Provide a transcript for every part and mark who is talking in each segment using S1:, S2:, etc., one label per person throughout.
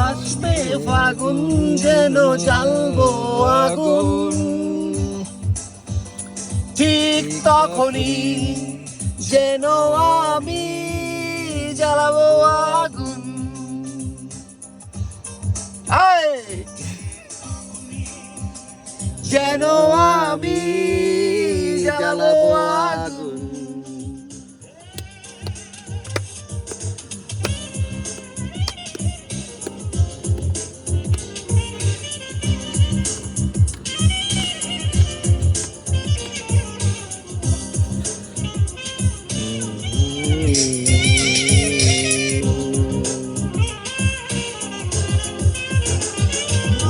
S1: আসবে ফাগুন যেন জ্বালবো আগুন, ঠিক তখনই যেন আমি জ্বালাবো আগুন। আয়! যেন আমি জ্বালাবো আগুন।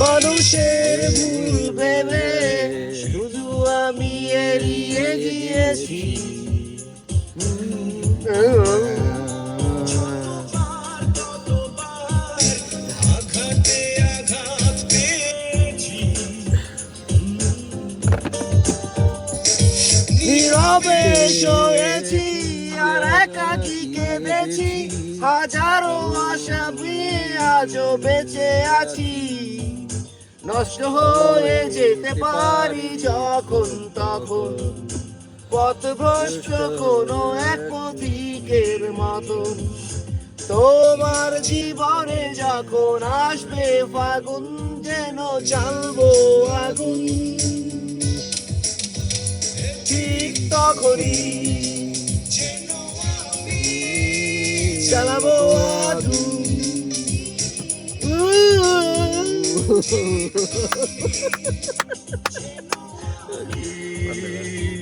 S1: মানুষের ভুল ভেবে শুধু আমি এড়িয়ে গিয়েছি। নীরবে সয়েছি আর একাকী কেঁদেছি, হাজারো আশা পেয়ে আজও বেঁচে আছি। নষ্ট হয়ে যেতে পারি যখন তখন, পথভ্রষ্ট কোনো এক পথিকের মতন। তোমার জীবনে যখন আসবে ফাগুন যেন জ্বালবো আগুন, ঠিক তখনই জ্বালাবো আগুন।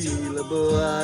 S1: জ্বালাবো আগুন।